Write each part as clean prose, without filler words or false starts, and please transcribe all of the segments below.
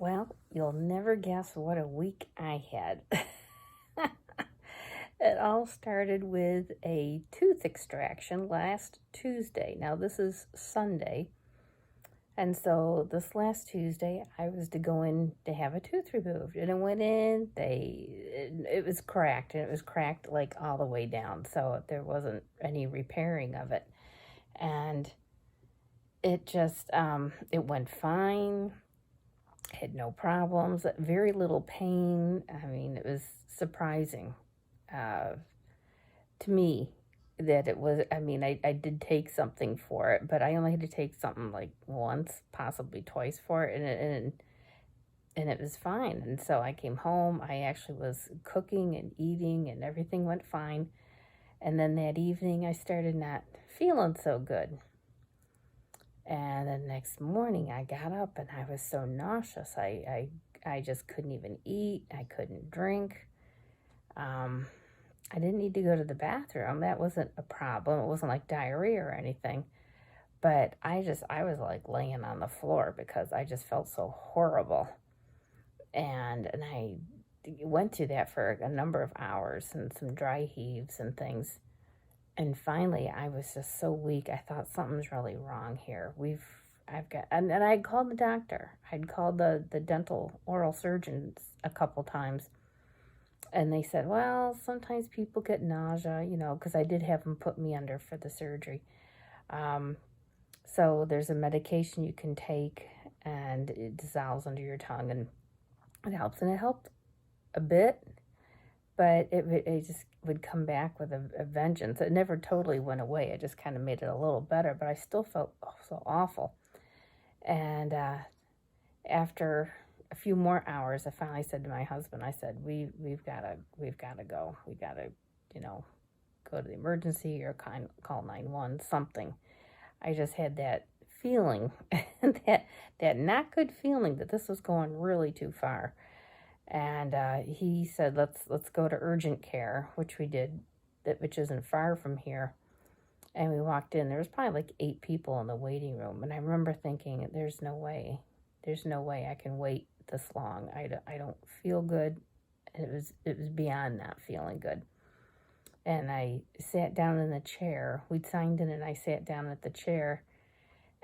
Well, you'll never guess what a week I had. It all started with a tooth extraction last Tuesday. Now, this is Sunday. And so this last Tuesday, I was to go in to have a tooth removed. And I went in, it was cracked. And it was cracked like all the way down. So there wasn't any repairing of it. And it just, it went fine. Had no problems, very little pain. I mean, it was surprising uh, to me that it was. I mean, I did take something for it, but I only had to take something like once, possibly twice for it, and it was fine. And so I came home. I actually was cooking and eating, and everything went fine. And then that evening, I started not feeling so good. And the next morning I got up and I was so nauseous. I just couldn't even eat. I couldn't drink. I didn't need to go to the bathroom. That wasn't a problem. It wasn't like diarrhea or anything. But I was like laying on the floor because I just felt so horrible. And I went through that for a number of hours and some dry heaves and things. And finally, I was just so weak. I thought something's really wrong here. And I called the doctor. I'd called the dental oral surgeons a couple times. And they said, well, sometimes people get nausea, because I did have them put me under for the surgery. So there's a medication you can take and it dissolves under your tongue and it helps. And it helped a bit, but it just would come back with a vengeance. It never totally went away. It just kind of made it a little better, but I still felt so awful. And after a few more hours, I finally said to my husband, I said, we've got to go. We got to, go to the emergency or call 911, something. I just had that feeling, that not good feeling that this was going really too far. And he said, let's go to urgent care, which we did, which isn't far from here. And we walked in. There was probably like 8 people in the waiting room. And I remember thinking, there's no way I can wait this long. I don't feel good. And it was beyond not feeling good. And I sat down in the chair. We'd signed in and I sat down at the chair.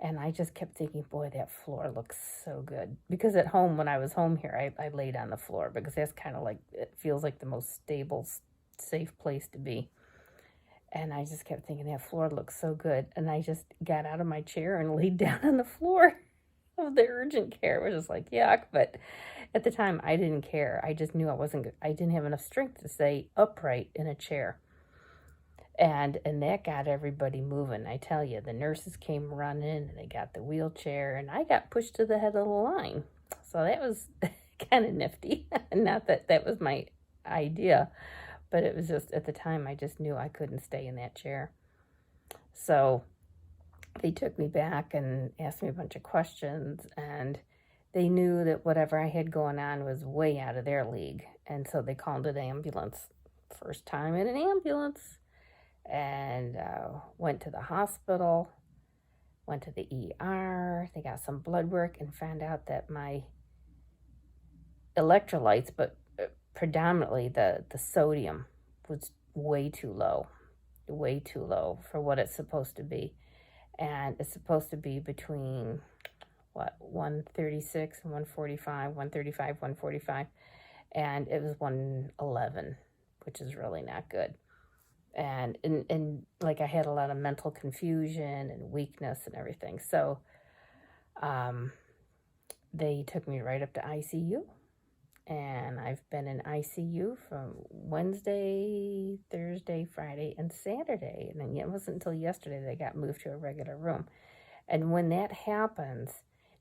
And I just kept thinking, boy, that floor looks so good. Because at home, when I was home here, I laid on the floor because that's kind of like, it feels like the most stable, safe place to be. And I just kept thinking, that floor looks so good. And I just got out of my chair and laid down on the floor of the urgent care. It was just like, yuck. But at the time, I didn't care. I just knew I didn't have enough strength to stay upright in a chair. And that got everybody moving. I tell you, the nurses came running and they got the wheelchair and I got pushed to the head of the line. So that was kind of nifty. Not that was my idea, but it was just at the time I just knew I couldn't stay in that chair. So they took me back and asked me a bunch of questions and they knew that whatever I had going on was way out of their league. And so they called an ambulance. First time in an ambulance. And went to the hospital, went to the ER. They got some blood work and found out that my electrolytes, but predominantly the sodium, was way too low for what it's supposed to be. And it's supposed to be between, 136 and 145, 135, 145. And it was 111, which is really not good. And like I had a lot of mental confusion and weakness and everything. So they took me right up to ICU. And I've been in ICU from Wednesday, Thursday, Friday, and Saturday. And then it wasn't until yesterday that I got moved to a regular room. And when that happens,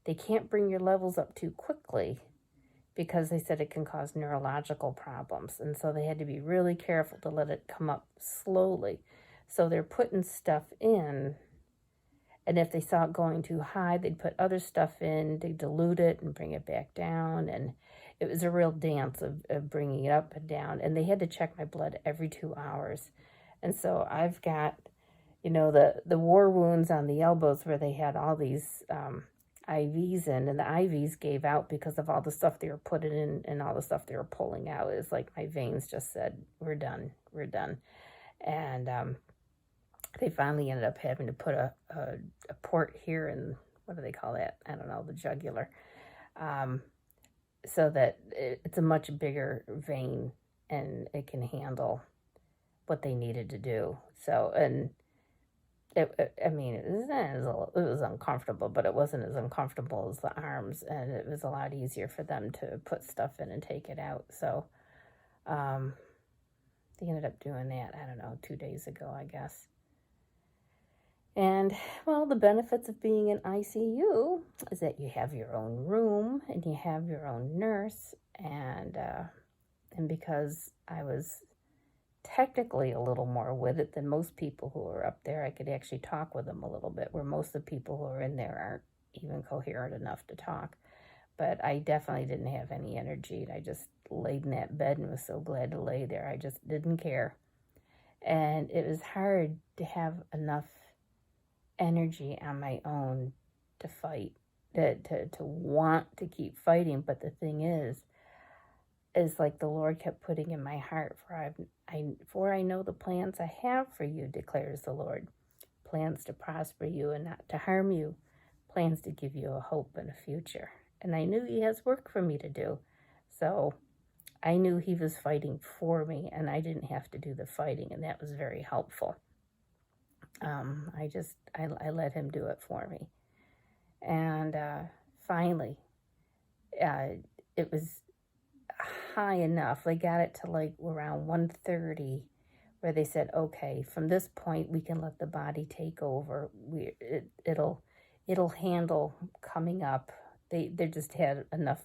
they can't bring your levels up too quickly because they said it can cause neurological problems. And so they had to be really careful to let it come up slowly. So they're putting stuff in, and if they saw it going too high, they'd put other stuff in to dilute it and bring it back down. And it was a real dance of bringing it up and down. And they had to check my blood every 2 hours. And so I've got, the war wounds on the elbows where they had all these IVs in, and the IVs gave out because of all the stuff they were putting in and all the stuff they were pulling out. It's like my veins just said, we're done. And they finally ended up having to put a port here in, what do they call that? I don't know, the jugular. So that it's a much bigger vein and it can handle what they needed to do. So, and it was uncomfortable, but it wasn't as uncomfortable as the arms, and it was a lot easier for them to put stuff in and take it out. So they ended up doing that, I don't know, 2 days ago, I guess. And, well, the benefits of being in ICU is that you have your own room and you have your own nurse, and because I was technically a little more with it than most people who are up there, I could actually talk with them a little bit, where most of the people who are in there aren't even coherent enough to talk. But I definitely didn't have any energy, and I just laid in that bed and was so glad to lay there. I just didn't care. And it was hard to have enough energy on my own to fight, to want to keep fighting. But the thing is like the Lord kept putting in my heart, for I know the plans I have for you, declares the Lord. Plans to prosper you and not to harm you. Plans to give you a hope and a future. And I knew He has work for me to do. So I knew He was fighting for me, and I didn't have to do the fighting, and that was very helpful. I let Him do it for me. And finally, it was high enough. They got it to like around 1:30, where they said, okay, from this point we can let the body take over. It'll handle coming up. They just had enough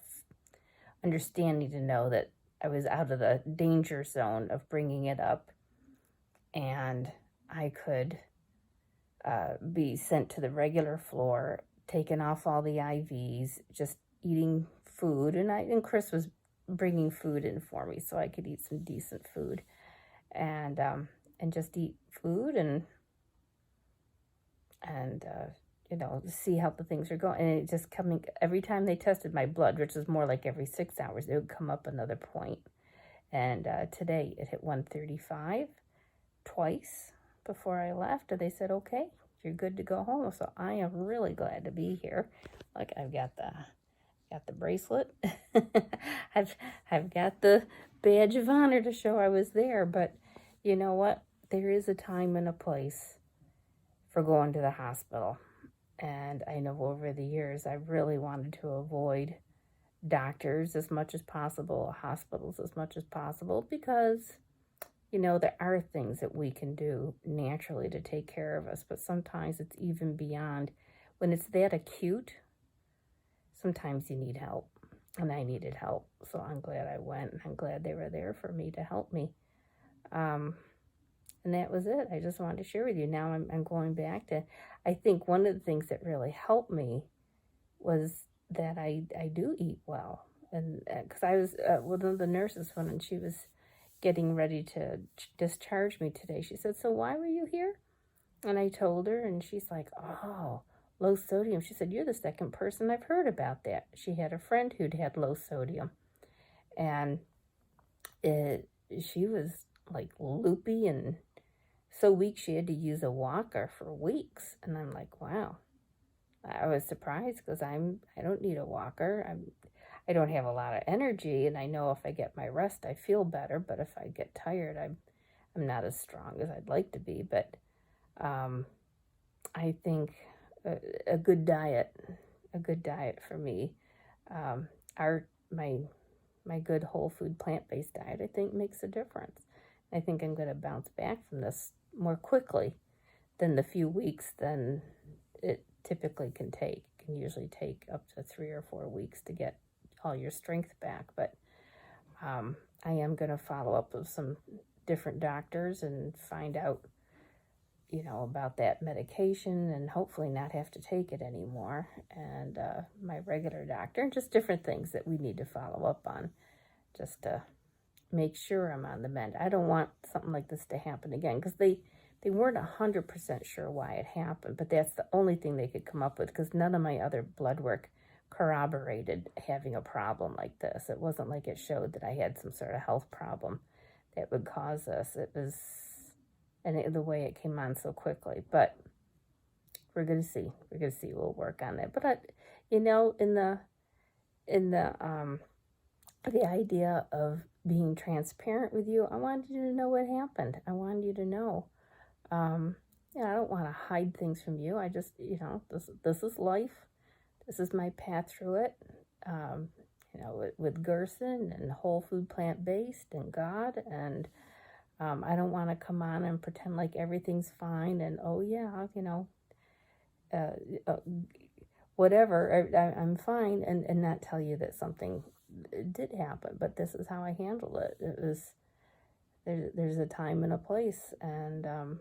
understanding to know that I was out of the danger zone of bringing it up, and I could be sent to the regular floor, taken off all the IVs, just eating food. And Chris was bringing food in for me so I could eat some decent food, and just eat food and see how the things are going. And it just coming every time they tested my blood, which is more like every 6 hours, it would come up another point. And today it hit 135 twice before I left, and they said, okay, you're good to go home. So I am really glad to be here. Like, I've got the bracelet. I've got the badge of honor to show I was there. But you know what? There is a time and a place for going to the hospital. And I know over the years I've really wanted to avoid doctors as much as possible, hospitals as much as possible, because there are things that we can do naturally to take care of us, but sometimes it's even beyond. When it's that acute, sometimes you need help, and I needed help. So I'm glad I went, and I'm glad they were there for me to help me. And that was it. I just wanted to share with you. Now I'm going back to, I think one of the things that really helped me was that I do eat well. And because I was with one of the nurses when she was getting ready to discharge me today, she said, so why were you here? And I told her, and she's like, oh, low sodium. She said, you're the second person I've heard about that. She had a friend who'd had low sodium, and she was like loopy and so weak she had to use a walker for weeks. And I'm like, wow. I was surprised because I don't need a walker. I don't have a lot of energy, and I know if I get my rest, I feel better. But if I get tired, I'm not as strong as I'd like to be. But I think a good diet for me, my good whole food plant-based diet, I think makes a difference. I think I'm going to bounce back from this more quickly than the few weeks than it typically can take. It can usually take up to 3 or 4 weeks to get all your strength back. But I am going to follow up with some different doctors and find out, about that medication, and hopefully not have to take it anymore. And my regular doctor, and just different things that we need to follow up on, just to make sure I'm on the mend. I don't want something like this to happen again, because they They weren't 100% sure why it happened, but that's the only thing they could come up with, because none of my other blood work corroborated having a problem like this. It wasn't like it showed that I had some sort of health problem that would cause this. It was, and the way it came on so quickly. But we're gonna see. We're gonna see. We'll work on it. But in the idea of being transparent with you, I wanted you to know what happened. I wanted you to know. I don't want to hide things from you. I just, this is life. This is my path through it. With Gerson and whole food, plant-based, and God, and I don't want to come on and pretend like everything's fine and whatever, I'm fine, and not tell you that something did happen. But this is how I handled it. It was, there's a time and a place, and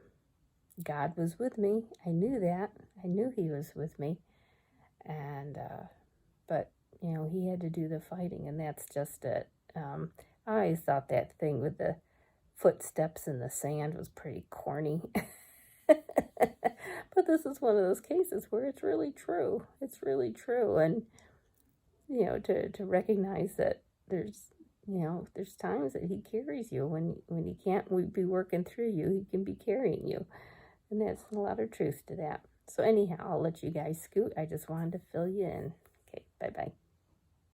God was with me. I knew that. I knew he was with me. And, but, he had to do the fighting, and that's just it. I always thought that thing with the footsteps in the sand was pretty corny. But this is one of those cases where it's really true. It's really true. And, to recognize that there's times that he carries you when he can't be working through you, he can be carrying you. And that's a lot of truth to that. So anyhow, I'll let you guys scoot. I just wanted to fill you in. Okay, bye-bye.